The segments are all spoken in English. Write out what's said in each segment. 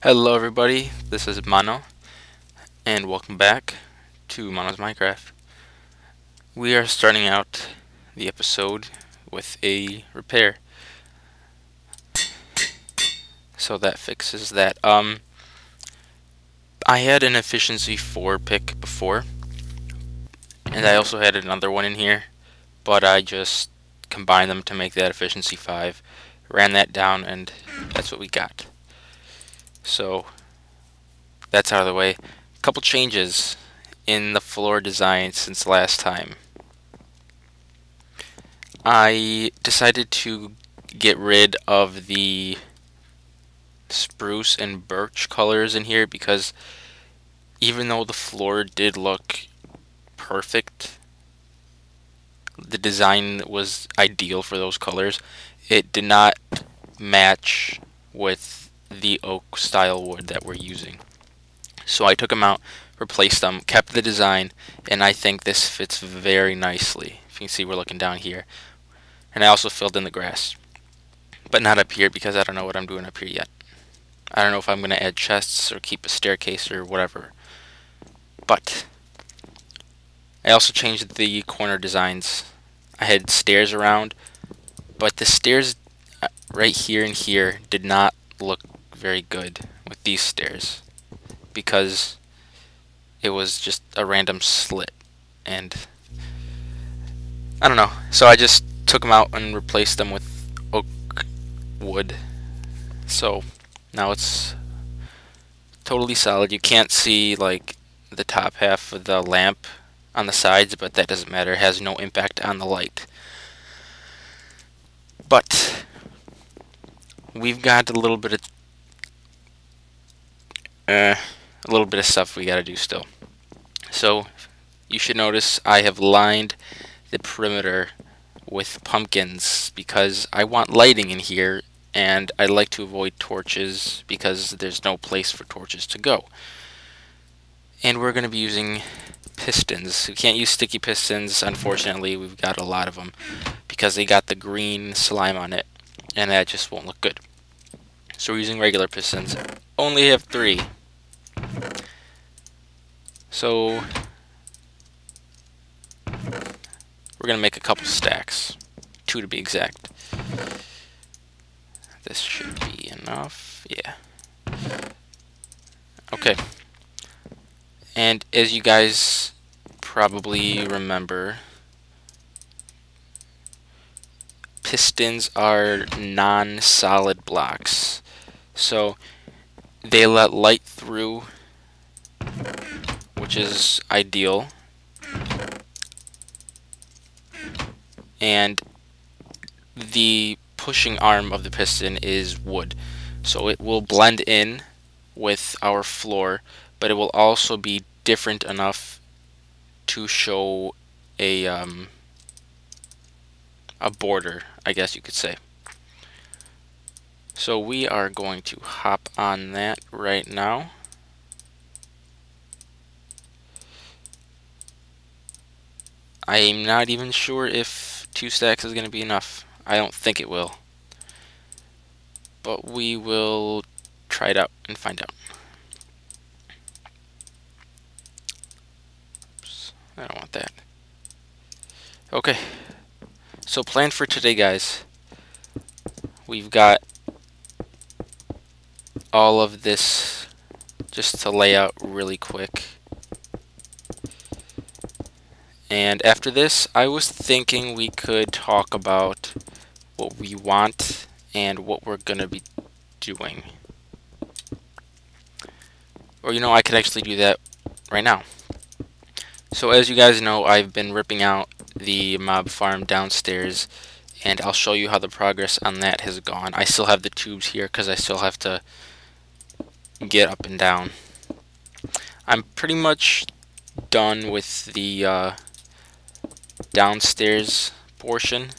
Hello everybody, this is Mano, and welcome back to Mano's Minecraft. We are starting out the episode with a repair, so that fixes that. I had an efficiency 4 pick before, and I also had another one in here, but I just combined them to make that efficiency 5, ran that down, and that's what we got. So, that's out of the way. A couple changes in the floor design since last time. I decided to get rid of the spruce and birch colors in here because even though the floor did look perfect, the design was ideal for those colors, it did not match with the oak style wood that we're using. So I took them out, replaced them, kept the design, and I think this fits very nicely. If you can see, we're looking down here. And I also filled in the grass, but not up here because I don't know what I'm doing up here yet. I don't know if I'm going to add chests or keep a staircase or whatever. But I also changed the corner designs. I had stairs around, but the stairs right here and here did not look very good with these stairs because it was just a random slit, and I don't know. So I just took them out and replaced them with oak wood. So now it's totally solid. You can't see like the top half of the lamp on the sides, but that doesn't matter. It has no impact on the light. But we've got a little bit of stuff we gotta do still. So you should notice I have lined the perimeter with pumpkins because I want lighting in here, and I like to avoid torches because there's no place for torches to go. And we're going to be using pistons. We can't use sticky pistons, unfortunately. We've got a lot of them because they got the green slime on it, and that just won't look good. So we're using regular pistons. Only have 3. So we're going to make a couple stacks. 2 to be exact. This should be enough. Yeah. Okay. And as you guys probably remember, pistons are non-solid blocks. So they let light through, which is ideal. And the pushing arm of the piston is wood, so it will blend in with our floor, but it will also be different enough to show a border, I guess you could say. So we are going to hop on that right now. I'm not even sure if 2 stacks is going to be enough. I don't think it will. But we will try it out and find out. Oops, I don't want that. Okay. So plan for today, guys. We've got all of this just to lay out really quick. And after this, I was thinking we could talk about what we want and what we're going to be doing. Or, I could actually do that right now. So as you guys know, I've been ripping out the mob farm downstairs, and I'll show you how the progress on that has gone. I still have the tubes here because I still have to get up and down. I'm pretty much done with the downstairs portion.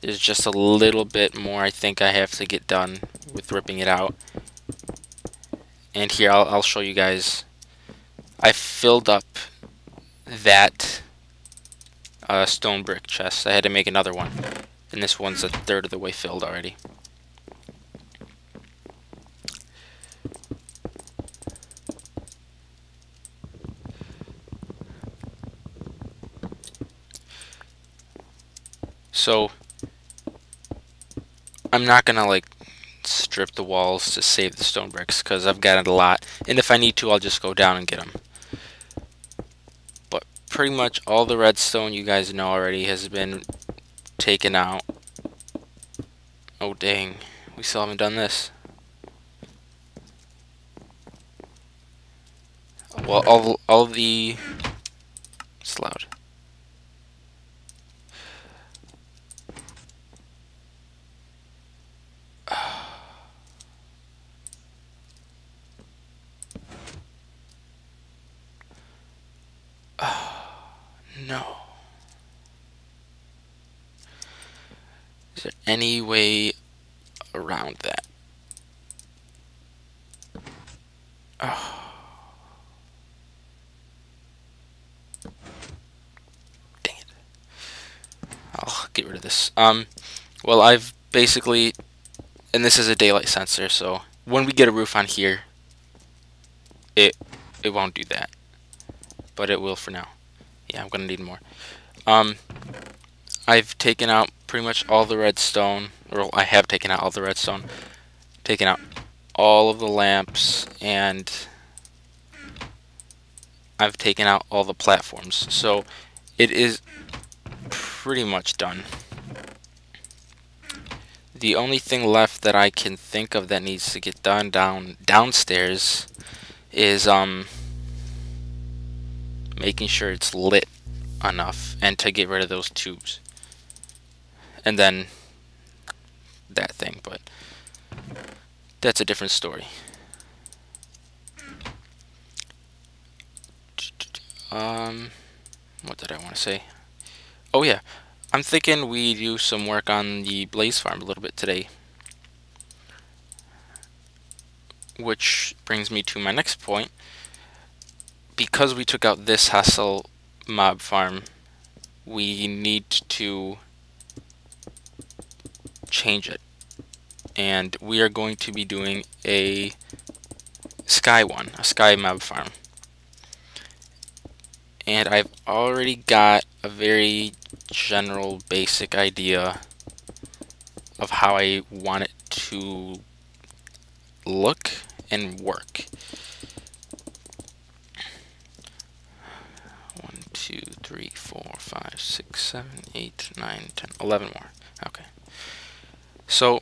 There's just a little bit more I think I have to get done with ripping it out. And here I'll show you guys. I filled up that stone brick chest. I had to make another one, and this one's a third of the way filled already. So I'm not gonna like strip the walls to save the stone bricks because I've got it a lot, and if I need to I'll just go down and get them. But pretty much all the redstone you guys know already has been taken out. Oh dang, we still haven't done this. Well, all the... It's loud. No. Is there any way around that? Oh. Dang it. I'll get rid of this. Well, I've basically... And this is a daylight sensor, so when we get a roof on here, it won't do that. But it will for now. Yeah, I'm gonna need more. I've taken out pretty much all the redstone, or I have taken out all the redstone, taken out all of the lamps, and I've taken out all the platforms. So it is pretty much done. The only thing left that I can think of that needs to get done downstairs is making sure it's lit enough and to get rid of those tubes. And then that thing, but that's a different story. What did I want to say? Oh yeah, I'm thinking we do some work on the blaze farm a little bit today. Which brings me to my next point. Because we took out this hostile mob farm, we need to change it. And we are going to be doing a sky one, a sky mob farm. And I've already got a very general basic idea of how I want it to look and work. 1, 2, 3, 4, 5, 6, 7, 8, 9, 10, 11 more. Okay. So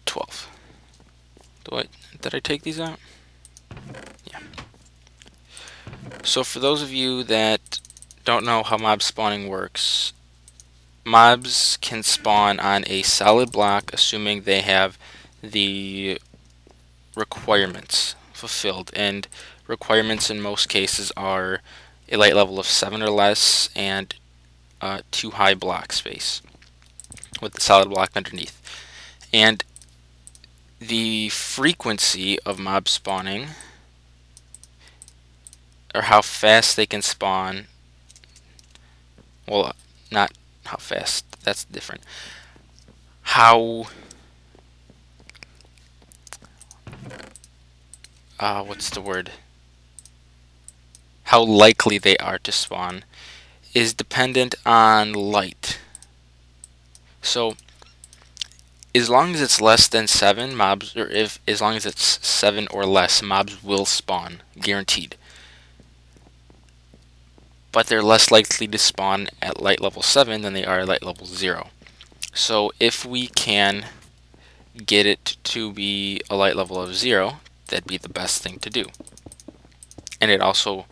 12. Did I take these out? Yeah. So for those of you that don't know how mob spawning works, mobs can spawn on a solid block assuming they have the requirements fulfilled, and requirements in most cases are a light level of 7 or less and 2 high block space with the solid block underneath. And the frequency of mob spawning, or how fast they can spawn, well, not how fast, that's different. How what's the word? How likely they are to spawn is dependent on light. So as long as it's less than 7 mobs, or as long as it's 7 or less, mobs will spawn, guaranteed. But they're less likely to spawn at light level 7 than they are at light level 0. So if we can get it to be a light level of 0, that'd be the best thing to do. And it also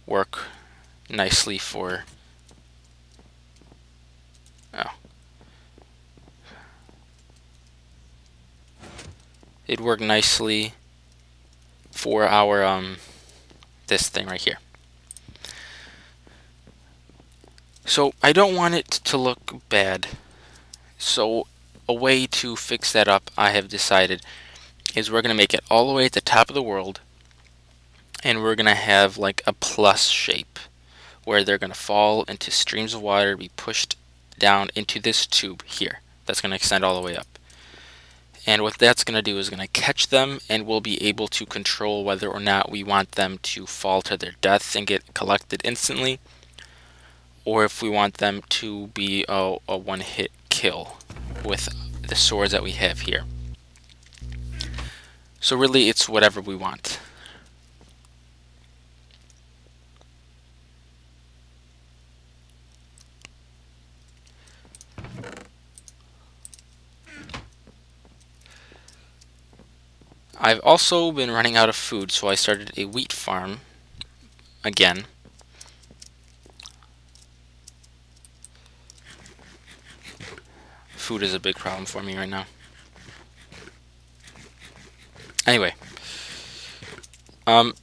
work nicely for it'd work nicely for our this thing right here. So I don't want it to look bad. So a way to fix that up, I have decided, is we're going to make it all the way at the top of the world, and we're going to have like a plus shape where they're going to fall into streams of water, be pushed down into this tube here. That's going to extend all the way up. And what that's going to do is going to catch them, and we'll be able to control whether or not we want them to fall to their death and get collected instantly, or if we want them to be a one-hit kill with the swords that we have here. So really, it's whatever we want. I've also been running out of food, so I started a wheat farm again. Food is a big problem for me right now. Anyway, I'm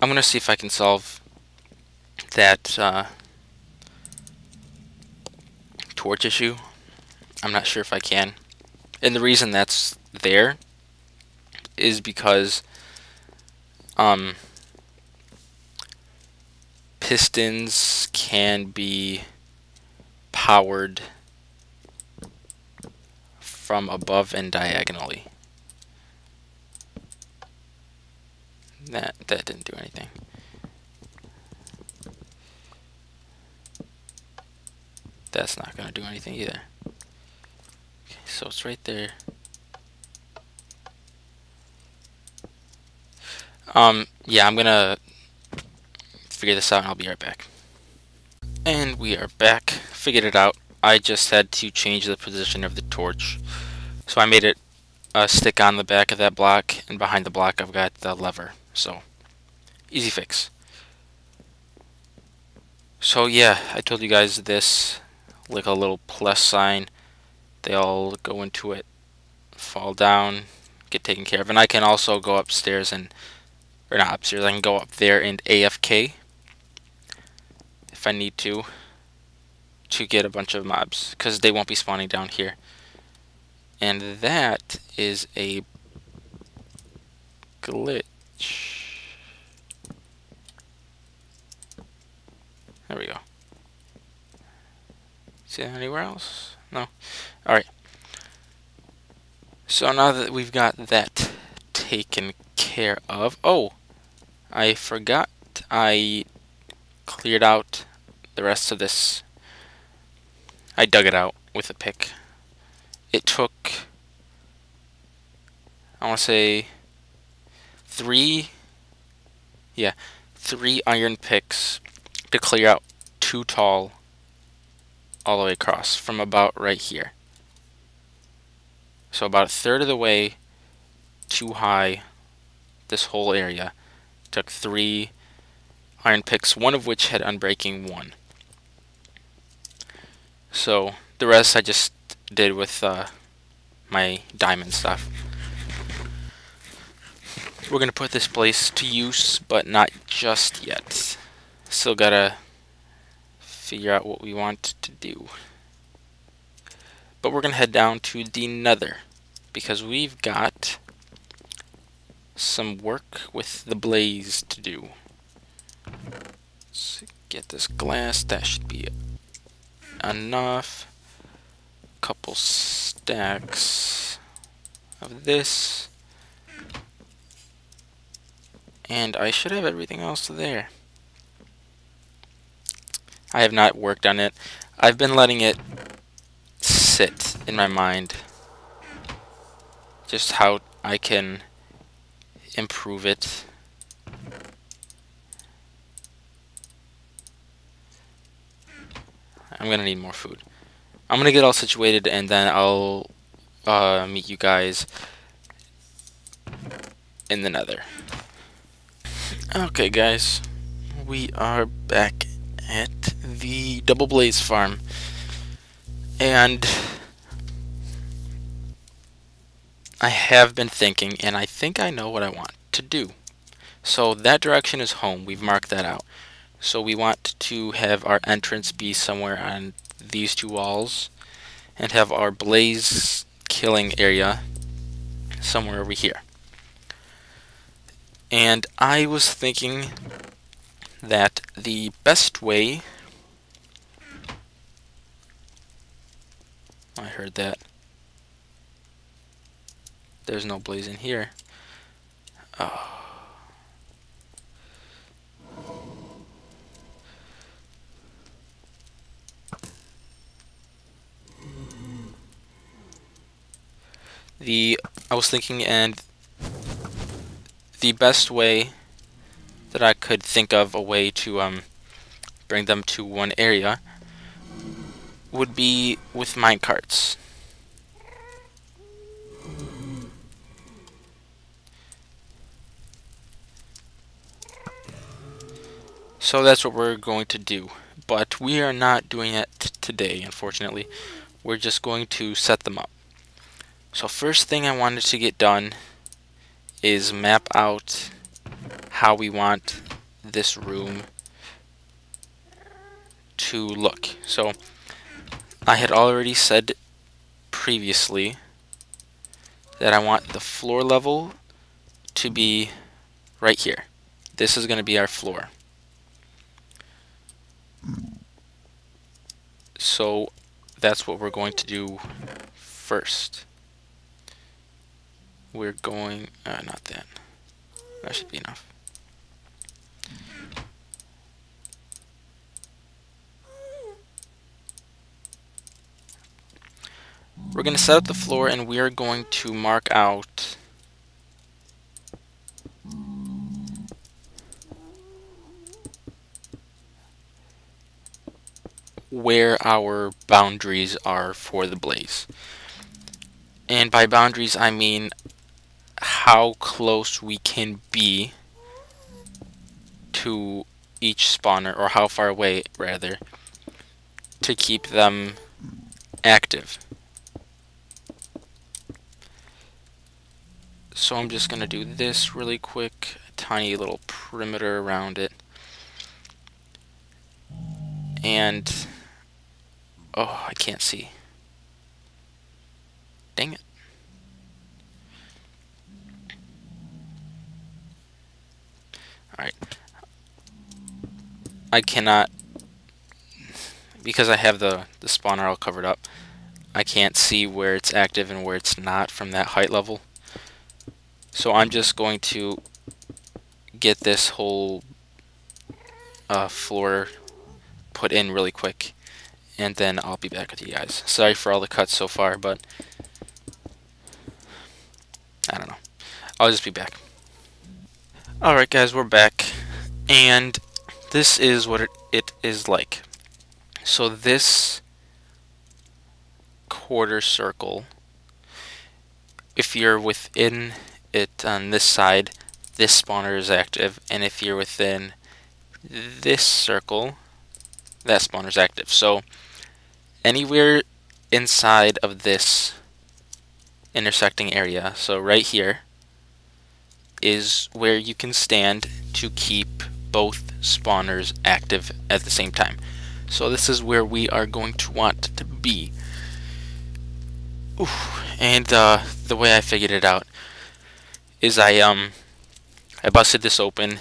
gonna see if I can solve that torch issue. I'm not sure if I can, and the reason that's there is because pistons can be powered from above and diagonally. That didn't do anything. That's not gonna do anything either. Okay, so it's right there. Yeah, I'm gonna figure this out and I'll be right back. And we are back. Figured it out. I just had to change the position of the torch. So I made it stick on the back of that block, and behind the block I've got the lever. So, easy fix. So yeah, I told you guys this, like a little plus sign. They all go into it, fall down, get taken care of. And I can also go upstairs and, or not upstairs, I can go up there and AFK if I need to get a bunch of mobs, because they won't be spawning down here. And that is a glitch. There we go. See that anywhere else? No? Alright. So now that we've got that taken care of... Oh! I forgot I cleared out the rest of this. I dug it out with a pick. It took, I want to say, three iron picks to clear out 2 tall all the way across from about right here. So about 1/3 of the way too high, this whole area. Took 3 iron picks, one of which had unbreaking 1. So the rest I just did with my diamond stuff. We're gonna put this place to use, but not just yet. Still gotta figure out what we want to do. But we're gonna head down to the Nether, because we've got some work with the blaze to do. Let's get this glass. That should be enough. Couple stacks of this, and I should have everything else there. I have not worked on it. I've been letting it sit in my mind, just how I can improve it. I'm gonna need more food. I'm gonna get all situated, and then I'll meet you guys in the Nether. Okay, guys, we are back at the Double Blaze farm, and I have been thinking, and I think I know what I want to do. So that direction is home. We've marked that out. So we want to have our entrance be somewhere on these 2 walls, and have our blaze killing area somewhere over here. And I was thinking that the best way... I heard that. There's no blaze in here. Oh. I was thinking, and the best way that I could think of a way to bring them to one area would be with minecarts. So that's what we're going to do. But we are not doing it today, unfortunately. We're just going to set them up. So first thing I wanted to get done is map out how we want this room to look. So I had already said previously that I want the floor level to be right here. This is going to be our floor. So that's what we're going to do first. We're going, not that. That should be enough. We're going to set up the floor, and we are going to mark out where our boundaries are for the blaze. And by boundaries, I mean how close we can be to each spawner, or how far away, rather, to keep them active. So I'm just going to do this really quick, a tiny little perimeter around it. And, oh, I can't see. Dang it. Alright. I cannot, because I have the spawner all covered up, I can't see where it's active and where it's not from that height level. So I'm just going to get this whole floor put in really quick, and then I'll be back with you guys. Sorry for all the cuts so far, but I don't know. I'll just be back. Alright guys, we're back, and this is what it is like. So this quarter circle, if you're within it on this side, this spawner is active, and if you're within this circle, that spawner is active. So anywhere inside of this intersecting area, so right here, is where you can stand to keep both spawners active at the same time. So this is where we are going to want to be. Ooh. And the way I figured it out is I busted this open,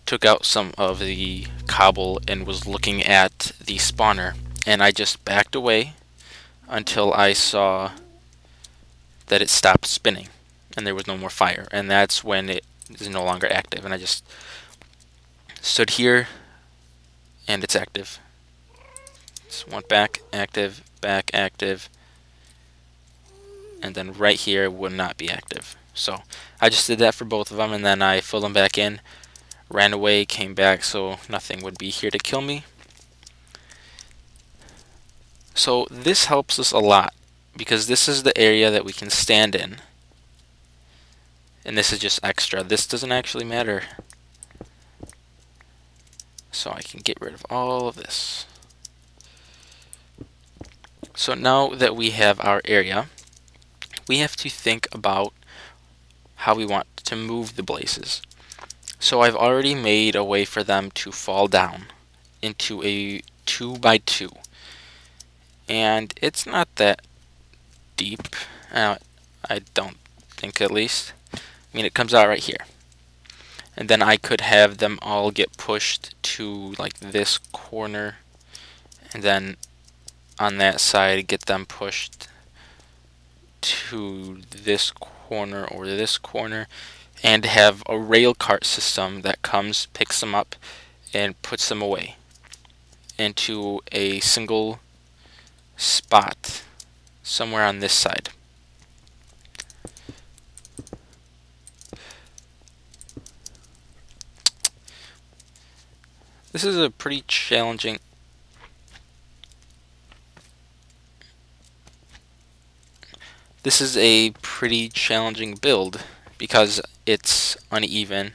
took out some of the cobble, and was looking at the spawner, and I just backed away until I saw that it stopped spinning and there was no more fire, and that's when it is no longer active. And I just stood here and it's active. So went back, active, and then right here would not be active. So I just did that for both of them, and then I filled them back in, ran away, came back, so nothing would be here to kill me. So this helps us a lot, because this is the area that we can stand in, and this is just extra. This doesn't actually matter. So I can get rid of all of this. So now that we have our area, we have to think about how we want to move the blazes. So I've already made a way for them to fall down into a 2x2. And it's not that deep. I don't think, at least. I mean, it comes out right here. And then I could have them all get pushed to like this corner, and then on that side get them pushed to this corner or this corner, and have a rail cart system that comes, picks them up, and puts them away into a single spot somewhere on this side. This is a pretty challenging. This is a pretty challenging build because it's uneven.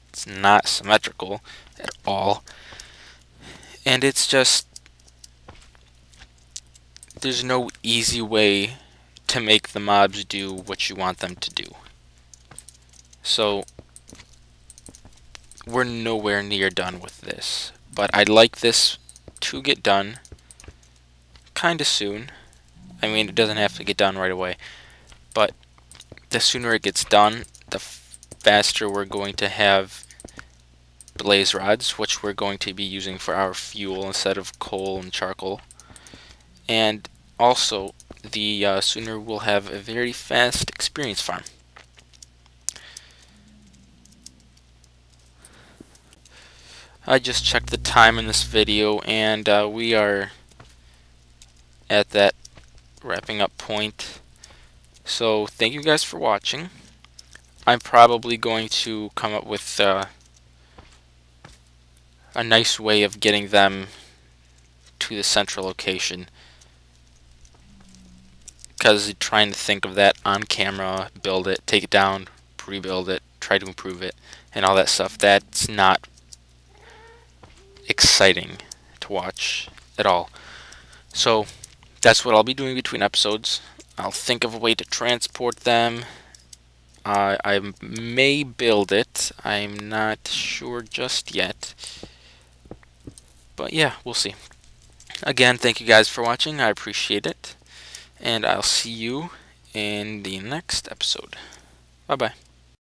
It's not symmetrical at all. And it's just, there's no easy way to make the mobs do what you want them to do. So we're nowhere near done with this, but I'd like this to get done kinda soon. I mean, it doesn't have to get done right away, but the sooner it gets done, the faster we're going to have blaze rods, which we're going to be using for our fuel instead of coal and charcoal. And also, the sooner we'll have a very fast experience farm. I just checked the time in this video, and we are at that wrapping up point. So thank you guys for watching. I'm probably going to come up with a nice way of getting them to the central location, because trying to think of that on camera, build it, take it down, rebuild it, try to improve it, and all that stuff, that's not exciting to watch at all. So that's what I'll be doing between episodes. I'll think of a way to transport them. I may build it. I'm not sure just yet. But yeah, we'll see. Again, thank you guys for watching. I appreciate it. And I'll see you in the next episode. Bye-bye.